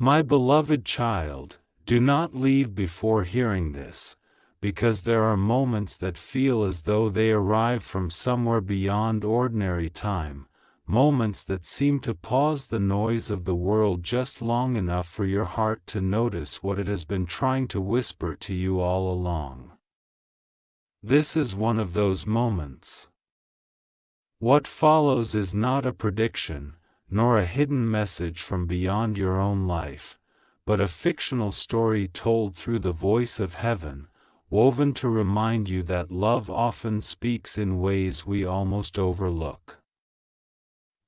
My beloved child, do not leave before hearing this, because there are moments that feel as though they arrive from somewhere beyond ordinary time, moments that seem to pause the noise of the world just long enough for your heart to notice what it has been trying to whisper to you all along. This is one of those moments. What follows is not a prediction, nor a hidden message from beyond your own life, but a fictional story told through the voice of heaven, woven to remind you that love often speaks in ways we almost overlook.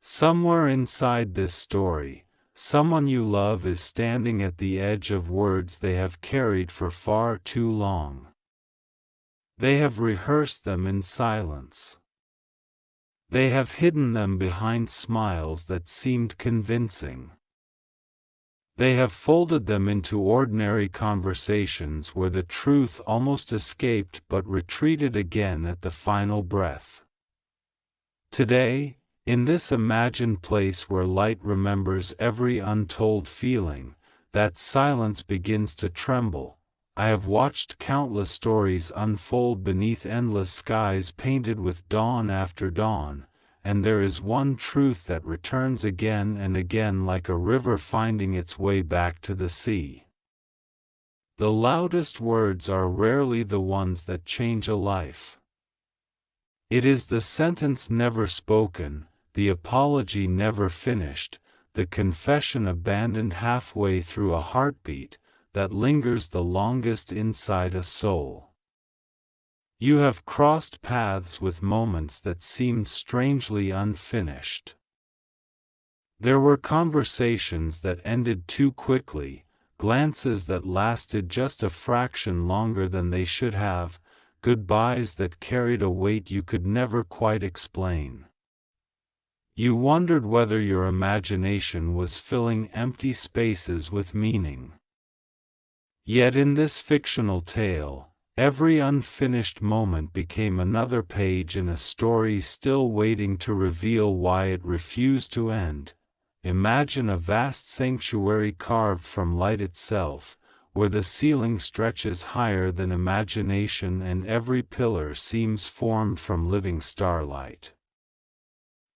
Somewhere inside this story, someone you love is standing at the edge of words they have carried for far too long. They have rehearsed them in silence. They have hidden them behind smiles that seemed convincing. They have folded them into ordinary conversations where the truth almost escaped but retreated again at the final breath. Today, in this imagined place where light remembers every untold feeling, that silence begins to tremble. I have watched countless stories unfold beneath endless skies painted with dawn after dawn, and there is one truth that returns again and again like a river finding its way back to the sea. The loudest words are rarely the ones that change a life. It is the sentence never spoken, the apology never finished, the confession abandoned halfway through a heartbeat, that lingers the longest inside a soul. You have crossed paths with moments that seemed strangely unfinished. There were conversations that ended too quickly, glances that lasted just a fraction longer than they should have, goodbyes that carried a weight you could never quite explain. You wondered whether your imagination was filling empty spaces with meaning. Yet in this fictional tale, every unfinished moment became another page in a story still waiting to reveal why it refused to end. Imagine a vast sanctuary carved from light itself, where the ceiling stretches higher than imagination and every pillar seems formed from living starlight.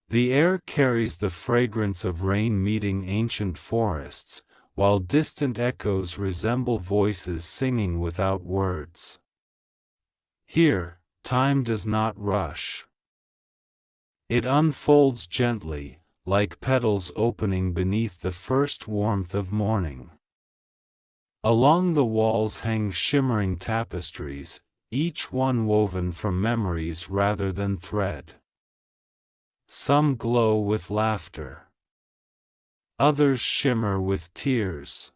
The air carries the fragrance of rain meeting ancient forests, while distant echoes resemble voices singing without words. Here, time does not rush. It unfolds gently, like petals opening beneath the first warmth of morning. Along the walls hang shimmering tapestries, each one woven from memories rather than thread. Some glow with laughter. Others shimmer with tears.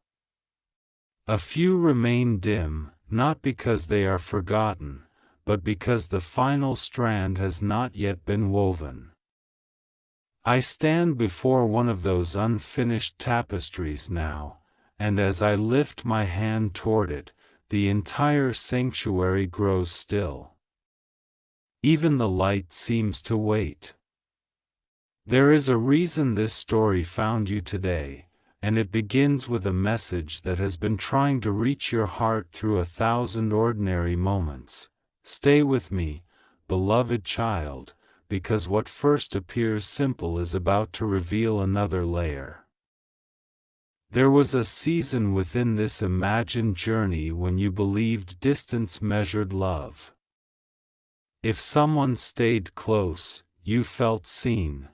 A few remain dim, not because they are forgotten, but because the final strand has not yet been woven. I stand before one of those unfinished tapestries now, and as I lift my hand toward it, the entire sanctuary grows still. Even the light seems to wait. There is a reason this story found you today, and it begins with a message that has been trying to reach your heart through 1,000 ordinary moments. Stay with me, beloved child, because what first appears simple is about to reveal another layer. There was a season within this imagined journey when you believed distance measured love. If someone stayed close, you felt seen.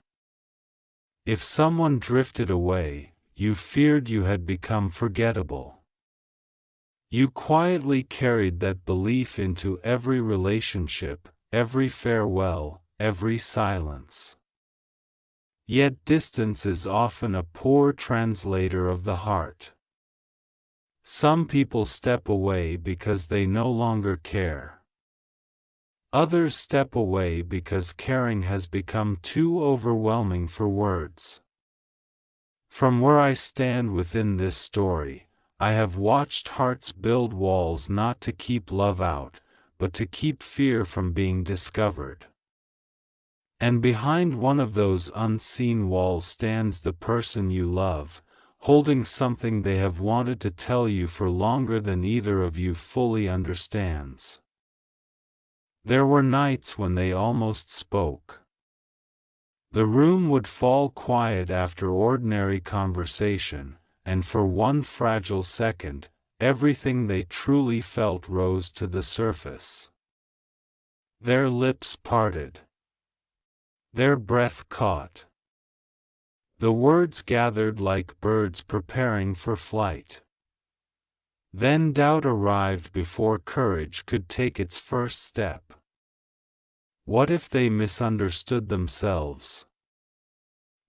If someone drifted away, you feared you had become forgettable. You quietly carried that belief into every relationship, every farewell, every silence. Yet distance is often a poor translator of the heart. Some people step away because they no longer care. Others step away because caring has become too overwhelming for words. From where I stand within this story, I have watched hearts build walls not to keep love out, but to keep fear from being discovered. And behind one of those unseen walls stands the person you love, holding something they have wanted to tell you for longer than either of you fully understands. There were nights when they almost spoke. The room would fall quiet after ordinary conversation, and for one fragile second, everything they truly felt rose to the surface. Their lips parted. Their breath caught. The words gathered like birds preparing for flight. Then doubt arrived before courage could take its first step. What if they misunderstood themselves?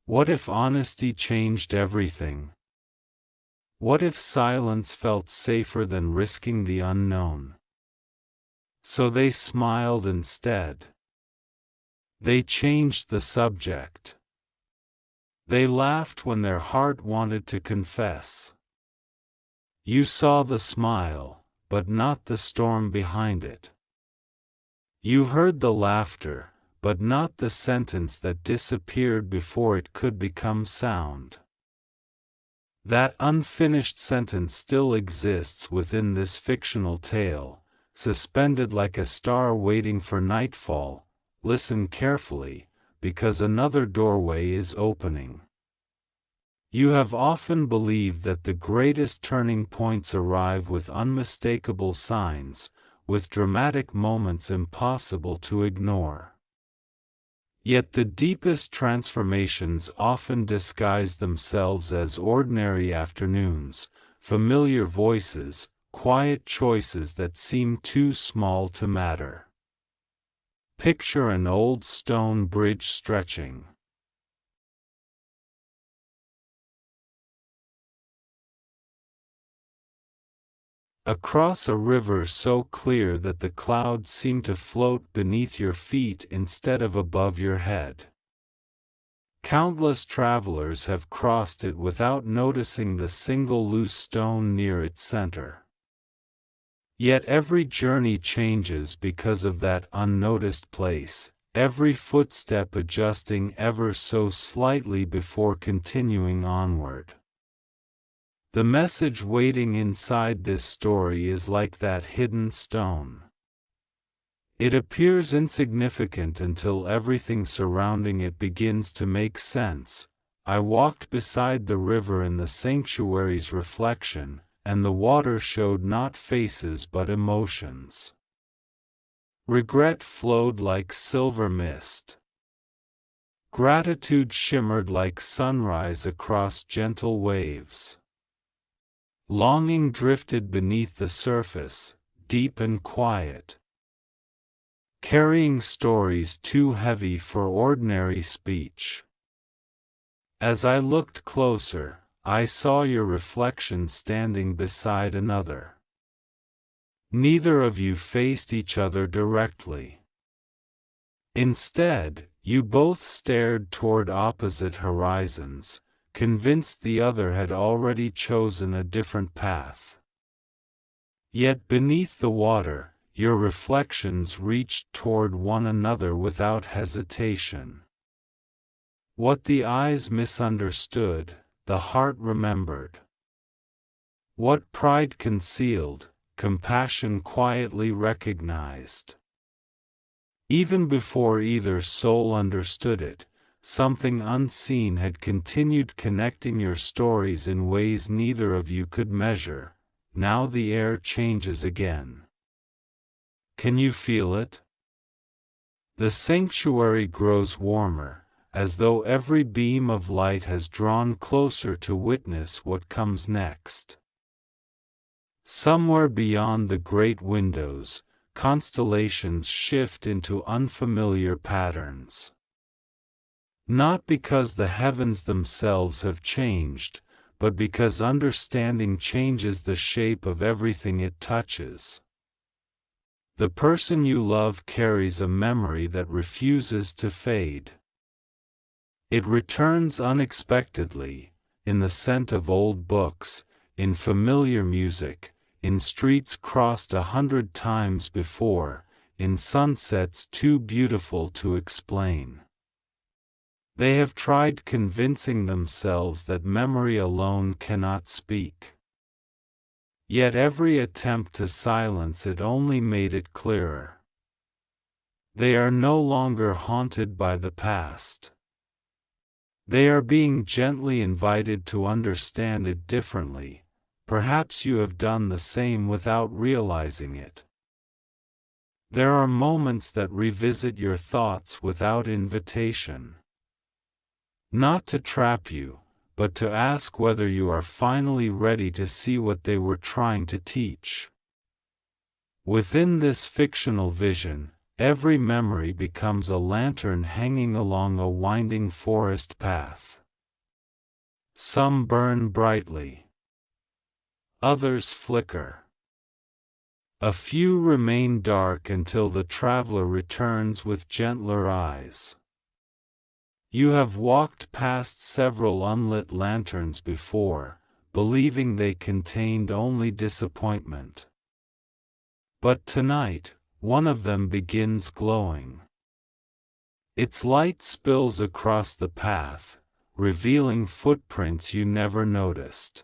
What if honesty changed everything? What if silence felt safer than risking the unknown? So they smiled instead. They changed the subject. They laughed when their heart wanted to confess. You saw the smile, but not the storm behind it. You heard the laughter, but not the sentence that disappeared before it could become sound. That unfinished sentence still exists within this fictional tale, suspended like a star waiting for nightfall. Listen carefully, because another doorway is opening. You have often believed that the greatest turning points arrive with unmistakable signs, with dramatic moments impossible to ignore. Yet the deepest transformations often disguise themselves as ordinary afternoons, familiar voices, quiet choices that seem too small to matter. Picture an old stone bridge stretching. Across a river so clear that the clouds seem to float beneath your feet instead of above your head. Countless travelers have crossed it without noticing the single loose stone near its center. Yet every journey changes because of that unnoticed place, every footstep adjusting ever so slightly before continuing onward. The message waiting inside this story is like that hidden stone. It appears insignificant until everything surrounding it begins to make sense. I walked beside the river in the sanctuary's reflection, and the water showed not faces but emotions. Regret flowed like silver mist. Gratitude shimmered like sunrise across gentle waves. Longing drifted beneath the surface, deep and quiet, carrying stories too heavy for ordinary speech. As I looked closer, I saw your reflection standing beside another. Neither of you faced each other directly. Instead, you both stared toward opposite horizons, convinced the other had already chosen a different path. Yet beneath the water, your reflections reached toward one another without hesitation. What the eyes misunderstood, the heart remembered. What pride concealed, compassion quietly recognized. Even before either soul understood it, something unseen had continued connecting your stories in ways neither of you could measure. Now the air changes again. Can you feel it? The sanctuary grows warmer, as though every beam of light has drawn closer to witness what comes next. Somewhere beyond the great windows, constellations shift into unfamiliar patterns. Not because the heavens themselves have changed, but because understanding changes the shape of everything it touches. The person you love carries a memory that refuses to fade. It returns unexpectedly, in the scent of old books, in familiar music, in streets crossed 100 times before, in sunsets too beautiful to explain. They have tried convincing themselves that memory alone cannot speak. Yet every attempt to silence it only made it clearer. They are no longer haunted by the past. They are being gently invited to understand it differently. Perhaps you have done the same without realizing it. There are moments that revisit your thoughts without invitation. Not to trap you, but to ask whether you are finally ready to see what they were trying to teach. Within this fictional vision, every memory becomes a lantern hanging along a winding forest path. Some burn brightly. Others flicker. A few remain dark until the traveler returns with gentler eyes. You have walked past several unlit lanterns before, believing they contained only disappointment. But tonight, one of them begins glowing. Its light spills across the path, revealing footprints you never noticed.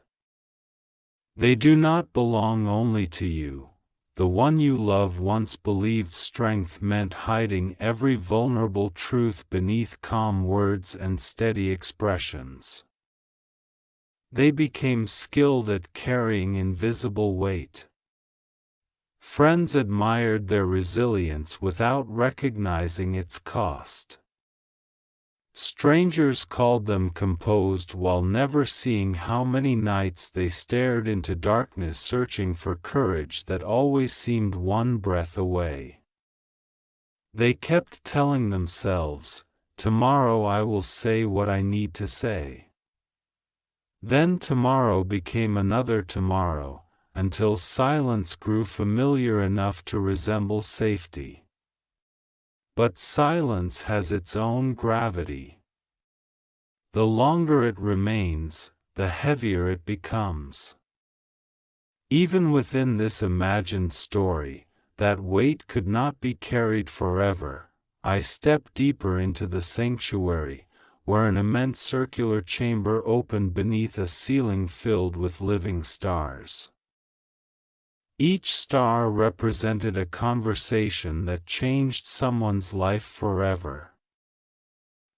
They do not belong only to you. The one you love once believed strength meant hiding every vulnerable truth beneath calm words and steady expressions. They became skilled at carrying invisible weight. Friends admired their resilience without recognizing its cost. Strangers called them composed while never seeing how many nights they stared into darkness searching for courage that always seemed one breath away. They kept telling themselves, "Tomorrow I will say what I need to say." Then tomorrow became another tomorrow, until silence grew familiar enough to resemble safety. But silence has its own gravity. The longer it remains, the heavier it becomes. Even within this imagined story, that weight could not be carried forever. I stepped deeper into the sanctuary, where an immense circular chamber opened beneath a ceiling filled with living stars. Each star represented a conversation that changed someone's life forever.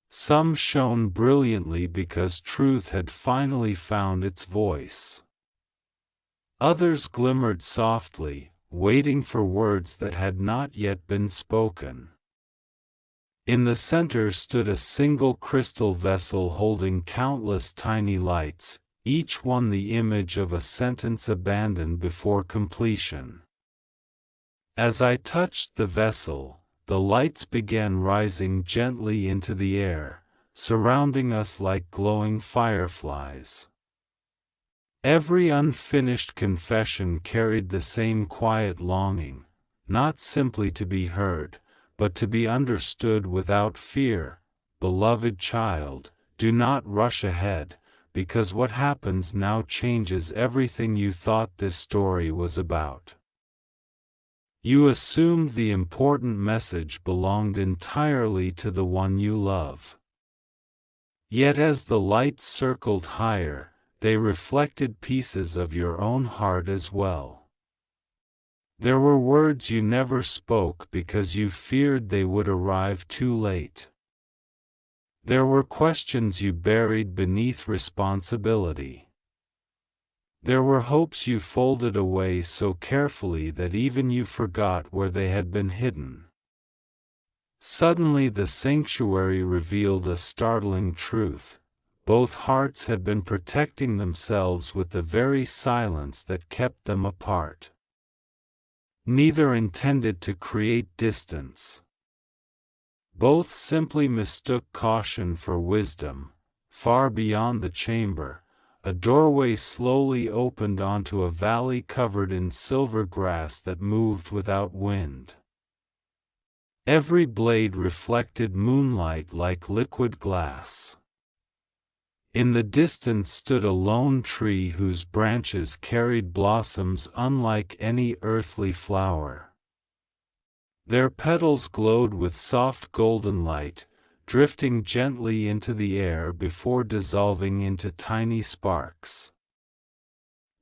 Some shone brilliantly because truth had finally found its voice. Others glimmered softly, waiting for words that had not yet been spoken. In the center stood a single crystal vessel holding countless tiny lights, each one the image of a sentence abandoned before completion. As I touched the vessel, the lights began rising gently into the air, surrounding us like glowing fireflies. Every unfinished confession carried the same quiet longing, not simply to be heard, but to be understood without fear. Beloved child, do not rush ahead, because what happens now changes everything you thought this story was about. You assumed the important message belonged entirely to the one you love. Yet as the lights circled higher, they reflected pieces of your own heart as well. There were words you never spoke because you feared they would arrive too late. There were questions you buried beneath responsibility. There were hopes you folded away so carefully that even you forgot where they had been hidden. Suddenly the sanctuary revealed a startling truth. Both hearts had been protecting themselves with the very silence that kept them apart. Neither intended to create distance. Both simply mistook caution for wisdom. Far beyond the chamber, a doorway slowly opened onto a valley covered in silver grass that moved without wind. Every blade reflected moonlight like liquid glass. In the distance stood a lone tree whose branches carried blossoms unlike any earthly flower. Their petals glowed with soft golden light, drifting gently into the air before dissolving into tiny sparks.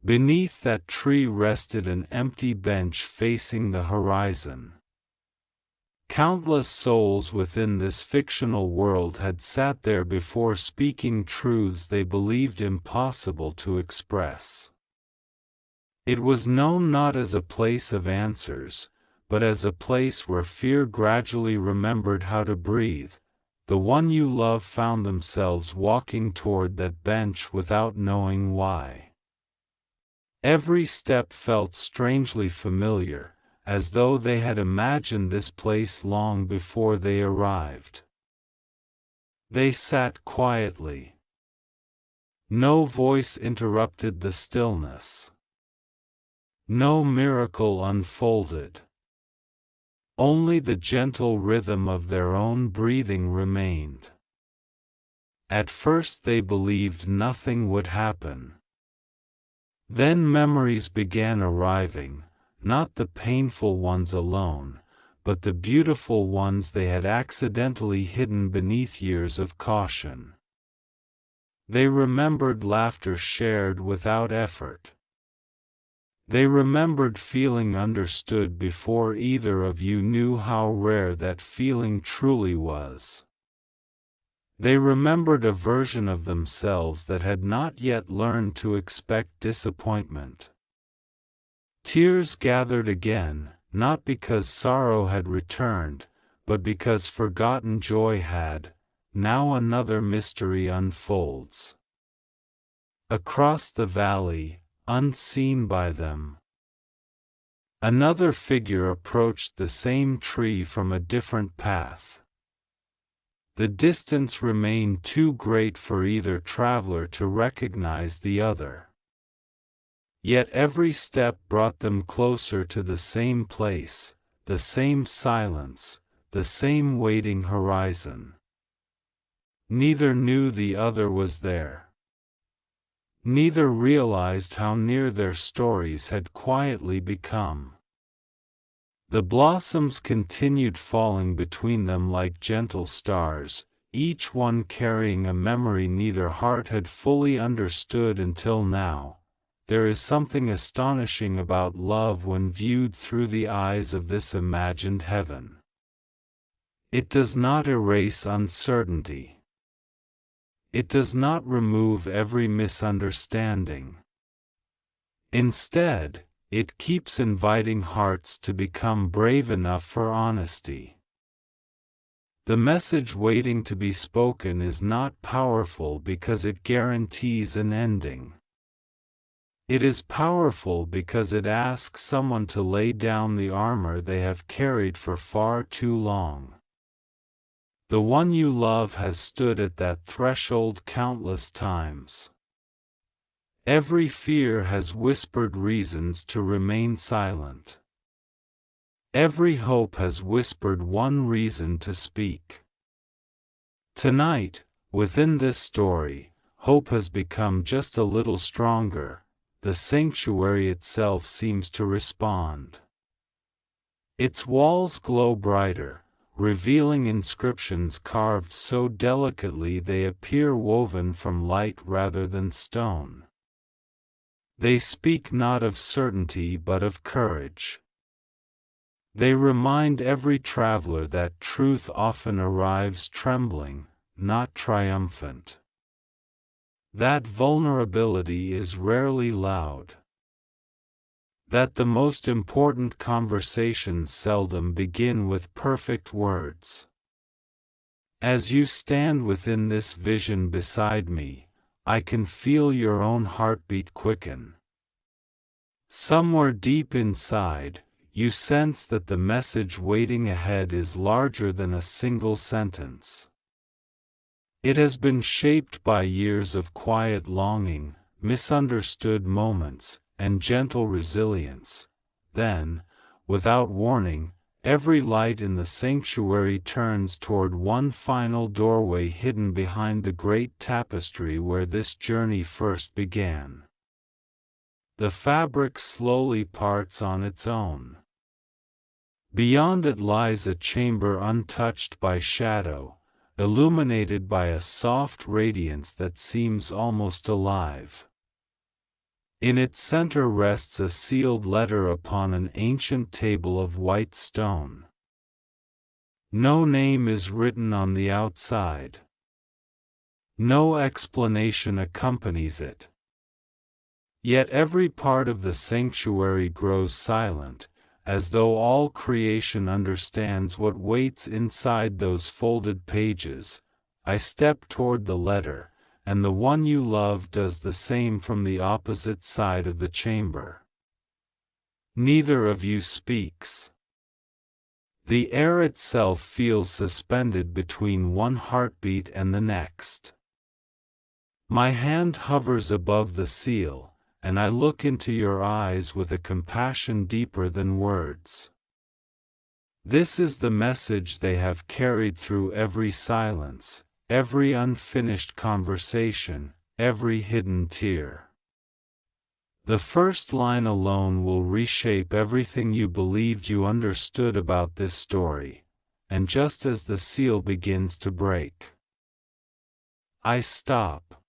Beneath that tree rested an empty bench facing the horizon. Countless souls within this fictional world had sat there before, speaking truths they believed impossible to express. It was known not as a place of answers, but as a place where fear gradually remembered how to breathe. The one you love found themselves walking toward that bench without knowing why. Every step felt strangely familiar, as though they had imagined this place long before they arrived. They sat quietly. No voice interrupted the stillness. No miracle unfolded. Only the gentle rhythm of their own breathing remained. At first they believed nothing would happen. Then memories began arriving, not the painful ones alone, but the beautiful ones they had accidentally hidden beneath years of caution. They remembered laughter shared without effort. They remembered feeling understood before either of you knew how rare that feeling truly was. They remembered a version of themselves that had not yet learned to expect disappointment. Tears gathered again, not because sorrow had returned, but because forgotten joy had. Now another mystery unfolds. Across the valley, unseen by them, another figure approached the same tree from a different path. The distance remained too great for either traveler to recognize the other. Yet every step brought them closer to the same place, the same silence, the same waiting horizon. Neither knew the other was there. Neither realized how near their stories had quietly become. The blossoms continued falling between them like gentle stars, each one carrying a memory neither heart had fully understood until now. There is something astonishing about love when viewed through the eyes of this imagined heaven. It does not erase uncertainty. It does not remove every misunderstanding. Instead, it keeps inviting hearts to become brave enough for honesty. The message waiting to be spoken is not powerful because it guarantees an ending. It is powerful because it asks someone to lay down the armor they have carried for far too long. The one you love has stood at that threshold countless times. Every fear has whispered reasons to remain silent. Every hope has whispered one reason to speak. Tonight, within this story, hope has become just a little stronger. The sanctuary itself seems to respond. Its walls glow brighter, revealing inscriptions carved so delicately they appear woven from light rather than stone. They speak not of certainty but of courage. They remind every traveler that truth often arrives trembling, not triumphant. That vulnerability is rarely loud. That the most important conversations seldom begin with perfect words. As you stand within this vision beside me, I can feel your own heartbeat quicken. Somewhere deep inside, you sense that the message waiting ahead is larger than a single sentence. It has been shaped by years of quiet longing, misunderstood moments, and gentle resilience. Then, without warning, every light in the sanctuary turns toward one final doorway hidden behind the great tapestry where this journey first began. The fabric slowly parts on its own. Beyond it lies a chamber untouched by shadow, illuminated by a soft radiance that seems almost alive. In its center rests a sealed letter upon an ancient table of white stone. No name is written on the outside. No explanation accompanies it. Yet every part of the sanctuary grows silent, as though all creation understands what waits inside those folded pages. I step toward the letter, and the one you love does the same from the opposite side of the chamber. Neither of you speaks. The air itself feels suspended between one heartbeat and the next. My hand hovers above the seal, and I look into your eyes with a compassion deeper than words. This is the message they have carried through every silence, every unfinished conversation, every hidden tear. The first line alone will reshape everything you believed you understood about this story, and just as the seal begins to break, I stop.